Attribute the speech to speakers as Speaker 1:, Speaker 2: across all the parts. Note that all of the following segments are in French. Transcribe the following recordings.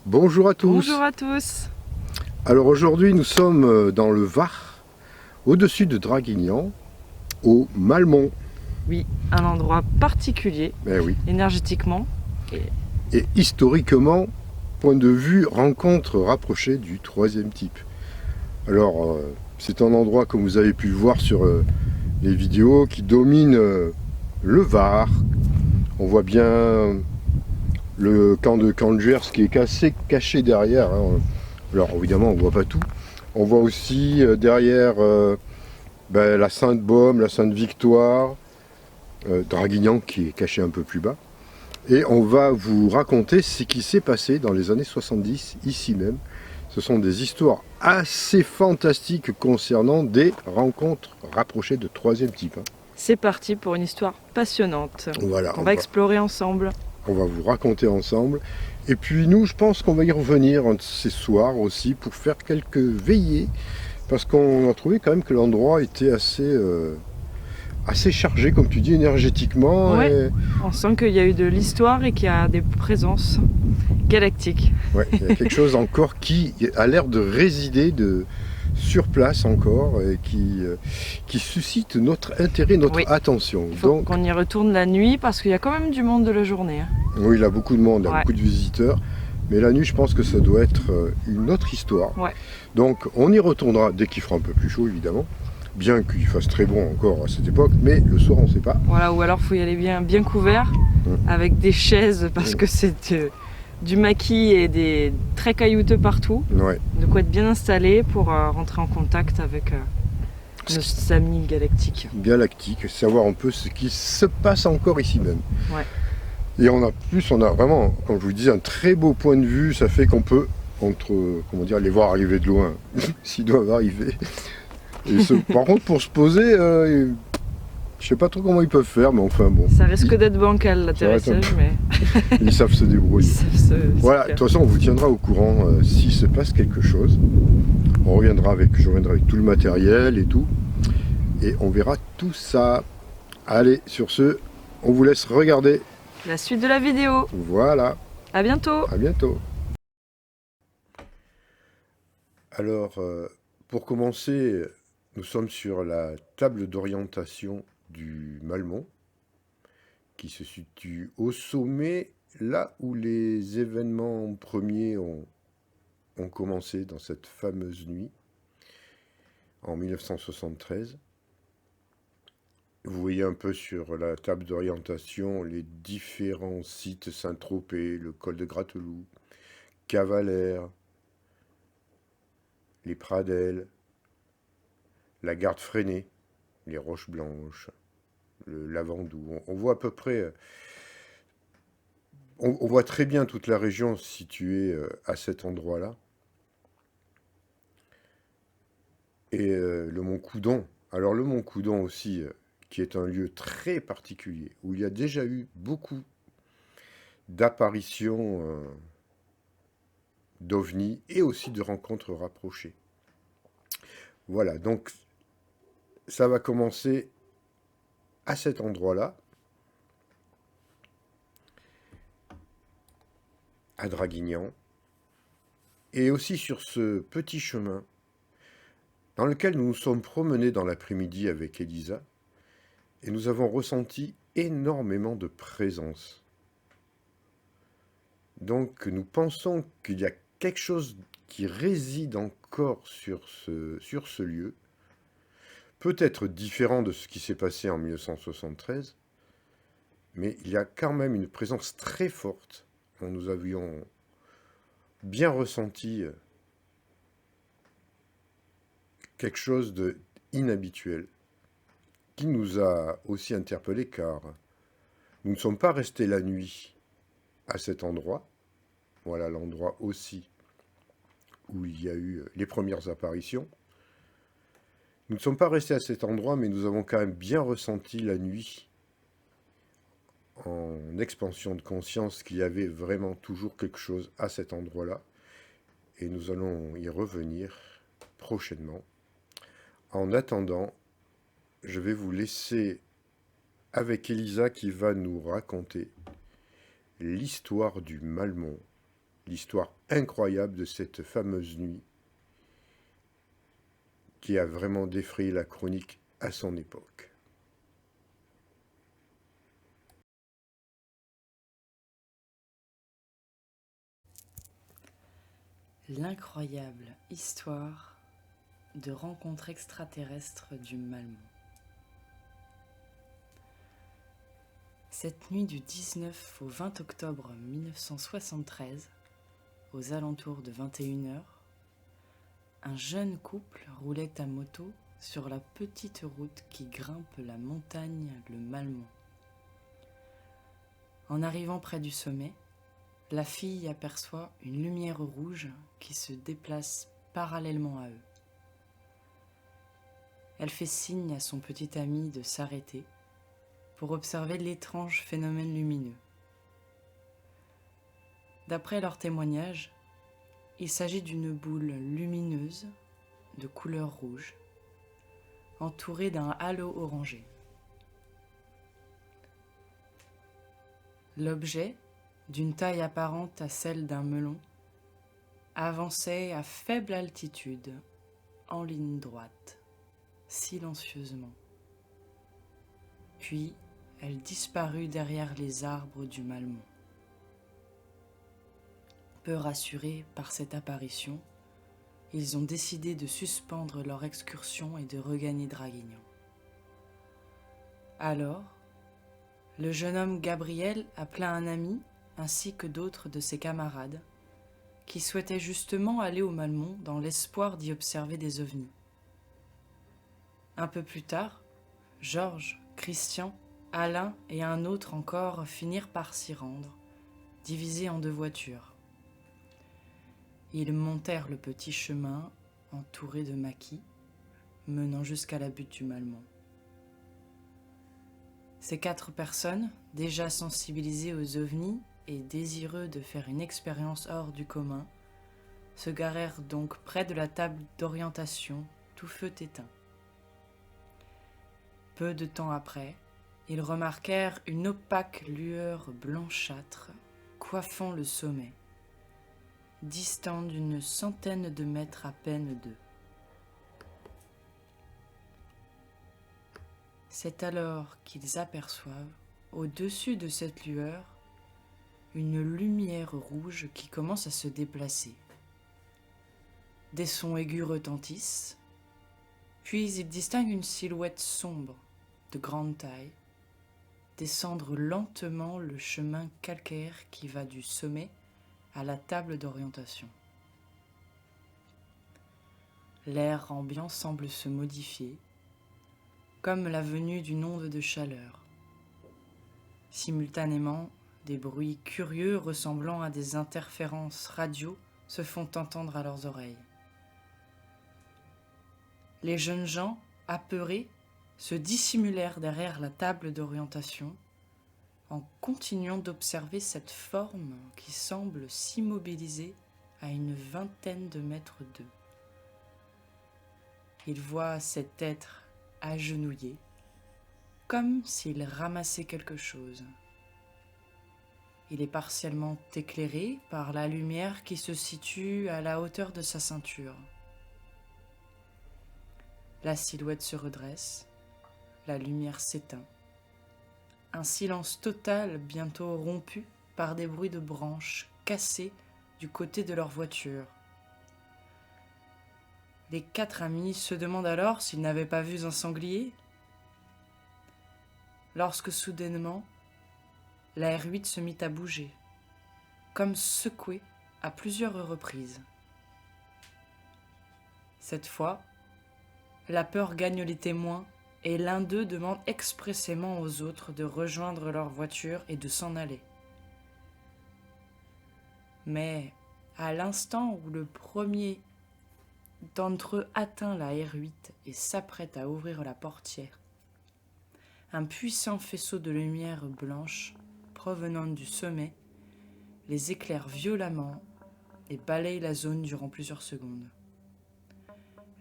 Speaker 1: Bonjour à tous.
Speaker 2: Bonjour à tous.
Speaker 1: Alors aujourd'hui nous sommes dans le Var, au-dessus de Draguignan, au Malmont.
Speaker 2: Oui, un endroit particulier,
Speaker 1: Eh oui.
Speaker 2: énergétiquement. Et
Speaker 1: Et historiquement, point de vue rencontre rapprochée du troisième type. Alors c'est un endroit comme vous avez pu le voir sur les vidéos qui domine le Var. On voit bien le camp de Gers qui est caché derrière, hein. Alors évidemment on voit pas tout. On voit aussi derrière la Sainte-Baume, la Sainte-Victoire, Draguignan qui est caché un peu plus bas. Et on va vous raconter ce qui s'est passé dans les années 70, ici même. Ce sont des histoires assez fantastiques concernant des rencontres rapprochées de troisième type, hein.
Speaker 2: c'est parti pour une histoire passionnante
Speaker 1: Voilà,
Speaker 2: qu'on va explorer ensemble.
Speaker 1: on va vous raconter ensemble. Et puis nous, je pense qu'on va y revenir un de ces soirs aussi pour faire quelques veillées. Parce qu'on a trouvé quand même que l'endroit était assez chargé, comme tu dis, énergétiquement.
Speaker 2: Ouais,
Speaker 1: Et
Speaker 2: on sent qu'il y a eu de l'histoire et qu'il y a des présences galactiques.
Speaker 1: ouais, il y a quelque chose encore qui a l'air de résider sur place encore et qui suscite notre intérêt, notre
Speaker 2: Oui,
Speaker 1: attention.
Speaker 2: il faut
Speaker 1: Donc,
Speaker 2: qu'on y retourne la nuit parce qu'il y a quand même du monde de la journée, hein.
Speaker 1: oui, il y a beaucoup de monde, il y a
Speaker 2: Ouais.
Speaker 1: beaucoup de visiteurs. Mais la nuit, je pense que ça doit être une autre histoire.
Speaker 2: Ouais.
Speaker 1: Donc, on y retournera dès qu'il fera un peu plus chaud, évidemment. Bien qu'il fasse très bon encore à cette époque, mais le soir, on ne sait pas.
Speaker 2: Voilà, ou alors il faut y aller bien couvert, avec des chaises parce que c'est du maquis et des très caillouteux partout.
Speaker 1: Ouais.
Speaker 2: De quoi être bien installé pour rentrer en contact avec nos amis galactiques.
Speaker 1: Galactique, savoir un peu ce qui se passe encore ici même.
Speaker 2: Ouais.
Speaker 1: Et on a vraiment, comme je vous disais, un très beau point de vue. Ça fait qu'on peut, comment dire, les voir arriver de loin, s'ils doivent arriver. Par contre, pour se poser, je sais pas trop comment ils peuvent faire, mais enfin bon.
Speaker 2: Ça risque d'être bancal l'atterrissage, mais
Speaker 1: Ils savent se débrouiller. Voilà, de
Speaker 2: faire.
Speaker 1: toute façon, on vous tiendra au courant s'il se passe quelque chose. Je reviendrai avec tout le matériel et tout. Et on verra tout ça. Allez, sur ce, on vous laisse regarder.
Speaker 2: La suite de la vidéo.
Speaker 1: Voilà,
Speaker 2: À bientôt.
Speaker 1: à bientôt. Alors, pour commencer, nous sommes sur la table d'orientation du Malmont, qui se situe au sommet, là où les événements premiers ont commencé dans cette fameuse nuit, en 1973. Vous voyez un peu sur la table d'orientation les différents sites Saint-Tropez, le col de Gratteloup, Cavalère, les Pradelles, la Garde Freinée, les Roches Blanches, le Lavandou. On voit à peu près, on voit très bien toute la région située à cet endroit-là. Et le Mont Coudon. Alors le Mont Coudon aussi, qui est un lieu très particulier, où il y a déjà eu beaucoup d'apparitions d'ovnis et aussi de rencontres rapprochées. Voilà, donc ça va commencer à cet endroit-là, à Draguignan, et aussi sur ce petit chemin dans lequel nous nous sommes promenés dans l'après-midi avec Elisa, et nous avons ressenti énormément de présence. Donc nous pensons qu'il y a quelque chose qui réside encore sur ce lieu, peut-être différent de ce qui s'est passé en 1973, mais il y a quand même une présence très forte. Nous avions bien ressenti quelque chose d'inhabituel, qui nous a aussi interpellés car nous ne sommes pas restés la nuit à cet endroit. Voilà l'endroit aussi où il y a eu les premières apparitions. Nous ne sommes pas restés à cet endroit, mais nous avons quand même bien ressenti la nuit, en expansion de conscience, qu'il y avait vraiment toujours quelque chose à cet endroit-là. Et nous allons y revenir prochainement. En attendant, je vais vous laisser avec Elisa qui va nous raconter l'histoire du Malmont l'histoire incroyable de cette fameuse nuit qui a vraiment défrayé la chronique à son époque.
Speaker 2: L'incroyable histoire de rencontre extraterrestre du Malmont. Cette nuit du 19 au 20 octobre 1973, aux alentours de 21h, un jeune couple roulait à moto sur la petite route qui grimpe la montagne le Malmont. En arrivant près du sommet, la fille aperçoit une lumière rouge qui se déplace parallèlement à eux. Elle fait signe à son petit ami de s'arrêter pour observer l'étrange phénomène lumineux. D'après leur témoignage, il s'agit d'une boule lumineuse de couleur rouge, entourée d'un halo orangé. L'objet, d'une taille apparente à celle d'un melon, avançait à faible altitude, en ligne droite, silencieusement. Puis, elle disparut derrière les arbres du Malmont. Peu rassurés par cette apparition, ils ont décidé de suspendre leur excursion et de regagner Draguignan. Alors, le jeune homme Gabriel appela un ami ainsi que d'autres de ses camarades qui souhaitaient justement aller au Malmont dans l'espoir d'y observer des ovnis. Un peu plus tard, Georges, Christian, Alain et un autre encore finirent par s'y rendre, divisés en 2 voitures. Ils montèrent le petit chemin entouré de maquis, menant jusqu'à la butte du Malmont. Ces 4 personnes, déjà sensibilisées aux ovnis et désireux de faire une expérience hors du commun, se garèrent donc près de la table d'orientation, tout feu éteint. Peu de temps après, ils remarquèrent une opaque lueur blanchâtre coiffant le sommet, distant d'une centaine de mètres à peine d'eux. C'est alors qu'ils aperçoivent, au-dessus de cette lueur, une lumière rouge qui commence à se déplacer. Des sons aigus retentissent, puis ils distinguent une silhouette sombre, de grande taille, descendre lentement le chemin calcaire qui va du sommet à la table d'orientation. L'air ambiant semble se modifier, comme la venue d'une onde de chaleur. Simultanément, des bruits curieux ressemblant à des interférences radio se font entendre à leurs oreilles. Les jeunes gens, apeurés, se dissimulèrent derrière la table d'orientation en continuant d'observer cette forme qui semble s'immobiliser à une vingtaine de mètres d'eux. Ils voient cet être agenouillé, comme s'il ramassait quelque chose. Il est partiellement éclairé par la lumière qui se situe à la hauteur de sa ceinture. La silhouette se redresse, la lumière s'éteint. Un silence total bientôt rompu par des bruits de branches cassées du côté de leur voiture. Les 4 amis se demandent alors s'ils n'avaient pas vu un sanglier. Lorsque soudainement, la R8 se mit à bouger, comme secouée à plusieurs reprises. Cette fois, la peur gagne les témoins et l'un d'eux demande expressément aux autres de rejoindre leur voiture et de s'en aller. Mais à l'instant où le premier d'entre eux atteint la R8 et s'apprête à ouvrir la portière, un puissant faisceau de lumière blanche provenant du sommet les éclaire violemment et balaye la zone durant plusieurs secondes.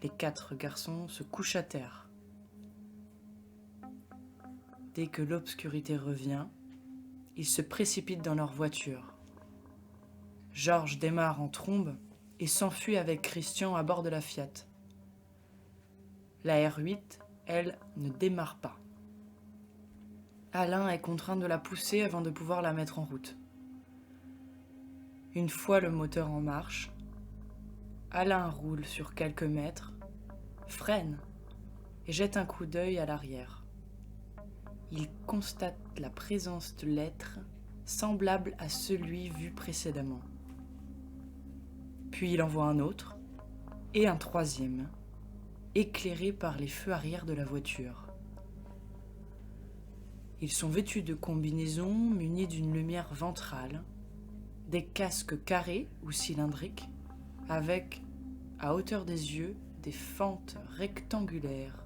Speaker 2: Les 4 garçons se couchent à terre. Dès que l'obscurité revient, ils se précipitent dans leur voiture. Georges démarre en trombe et s'enfuit avec Christian à bord de la Fiat. La R8, elle, ne démarre pas. Alain est contraint de la pousser avant de pouvoir la mettre en route. Une fois le moteur en marche, Alain roule sur quelques mètres, freine et jette un coup d'œil à l'arrière. Il constate la présence de l'être semblable à celui vu précédemment. Puis il en voit un autre et un troisième, éclairé par les feux arrière de la voiture. Ils sont vêtus de combinaisons munies d'une lumière ventrale, des casques carrés ou cylindriques, avec, à hauteur des yeux, des fentes rectangulaires,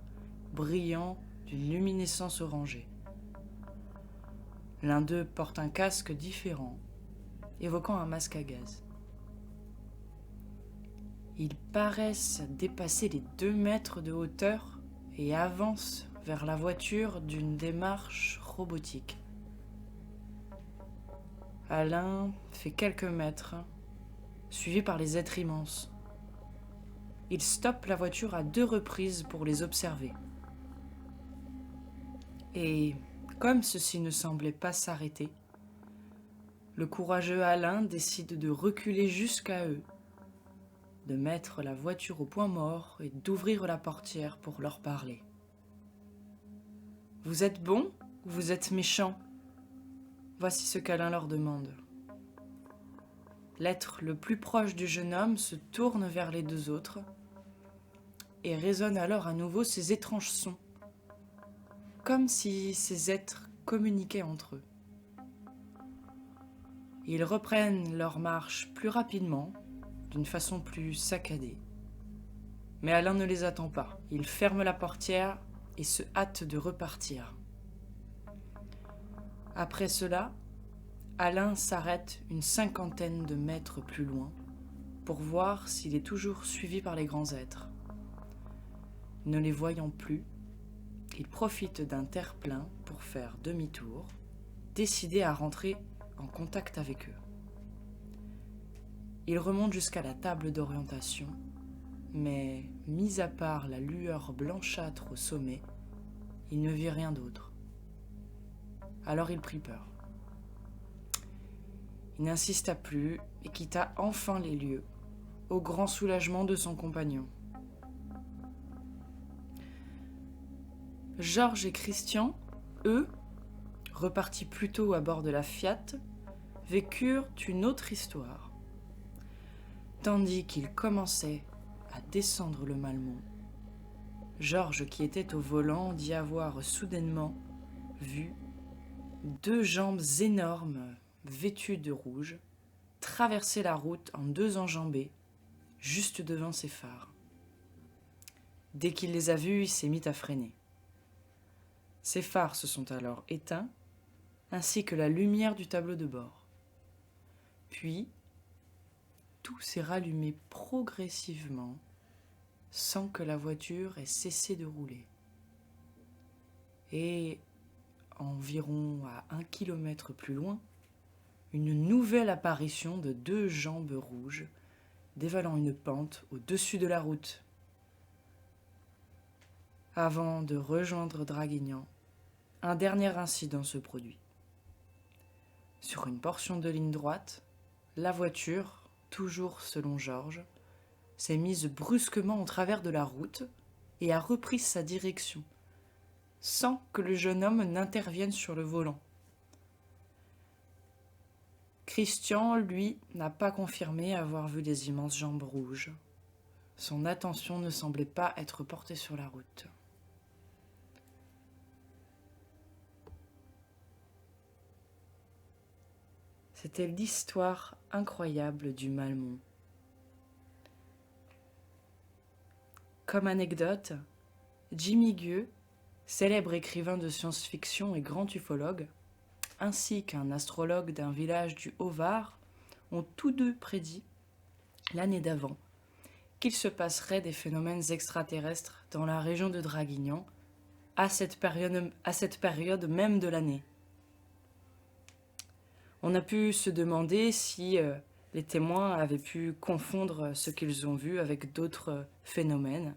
Speaker 2: brillant d'une luminescence orangée. L'un d'eux porte un casque différent, évoquant un masque à gaz. Ils paraissent dépasser les 2 mètres de hauteur et avancent vers la voiture d'une démarche robotique. Alain fait quelques mètres, suivi par les êtres immenses. Il stoppe la voiture à 2 reprises pour les observer. Et comme ceci ne semblait pas s'arrêter, le courageux Alain décide de reculer jusqu'à eux, de mettre la voiture au point mort et d'ouvrir la portière pour leur parler. « Vous êtes bons ou vous êtes méchants ?» Voici ce qu'Alain leur demande. L'être le plus proche du jeune homme se tourne vers les 2 autres et résonne alors à nouveau ces étranges sons, comme si ces êtres communiquaient entre eux. Ils reprennent leur marche plus rapidement, d'une façon plus saccadée. Mais Alain ne les attend pas. Il ferme la portière et se hâte de repartir. Après cela, Alain s'arrête une 50aine de mètres plus loin pour voir s'il est toujours suivi par les grands êtres. Ne les voyant plus, il profite d'un terre-plein pour faire demi-tour, décidé à rentrer en contact avec eux. Il remonte jusqu'à la table d'orientation, mais, mis à part la lueur blanchâtre au sommet, il ne vit rien d'autre. Alors il prit peur. Il n'insista plus et quitta enfin les lieux, au grand soulagement de son compagnon. Georges et Christian, eux, repartis plus tôt à bord de la Fiat, vécurent une autre histoire. Tandis qu'ils commençaient à descendre le Malmont, Georges, qui était au volant, dit avoir soudainement vu 2 jambes énormes, vêtues de rouge, traverser la route en 2 enjambées, juste devant ses phares. Dès qu'il les a vus, il s'est mis à freiner. Ses phares se sont alors éteints, ainsi que la lumière du tableau de bord. Puis, tout s'est rallumé progressivement, sans que la voiture ait cessé de rouler. Et, environ à 1 kilomètre plus loin, une nouvelle apparition de 2 jambes rouges dévalant une pente au-dessus de la route. Avant de rejoindre Draguignan, un dernier incident se produit. Sur une portion de ligne droite, la voiture, toujours selon Georges, s'est mise brusquement en travers de la route et a repris sa direction, sans que le jeune homme n'intervienne sur le volant. Christian, lui, n'a pas confirmé avoir vu les immenses jambes rouges. Son attention ne semblait pas être portée sur la route. C'était l'histoire incroyable du Malmont. Comme anecdote, Jimmy Gueux, célèbre écrivain de science-fiction et grand ufologue, ainsi qu'un astrologue d'un village du Haut-Var, ont tous 2 prédit, l'année d'avant, qu'il se passerait des phénomènes extraterrestres dans la région de Draguignan à cette période même de l'année. On a pu se demander si les témoins avaient pu confondre ce qu'ils ont vu avec d'autres phénomènes,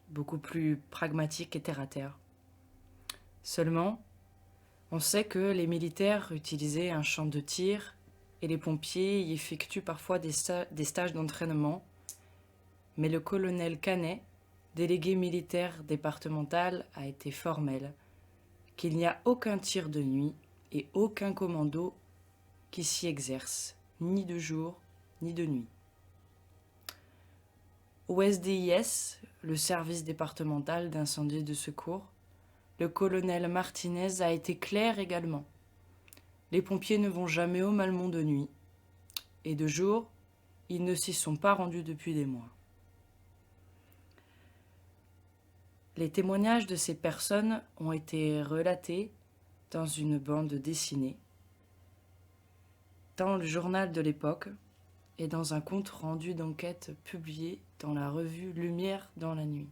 Speaker 2: beaucoup plus pragmatiques et terre-à-terre. Seulement, on sait que les militaires utilisaient un champ de tir et les pompiers y effectuent parfois des stages d'entraînement, mais le colonel Canet, délégué militaire départemental, a été formel qu'il n'y a aucun tir de nuit et aucun commando qui s'y exerce, ni de jour ni de nuit. Au SDIS, le service départemental d'incendie et de secours, le colonel Martinez a été clair également. Les pompiers ne vont jamais au Malmont de nuit, et de jour, ils ne s'y sont pas rendus depuis des mois. Les témoignages de ces personnes ont été relatés dans une bande dessinée, dans le journal de l'époque et dans un compte rendu d'enquête publié dans la revue Lumière dans la nuit.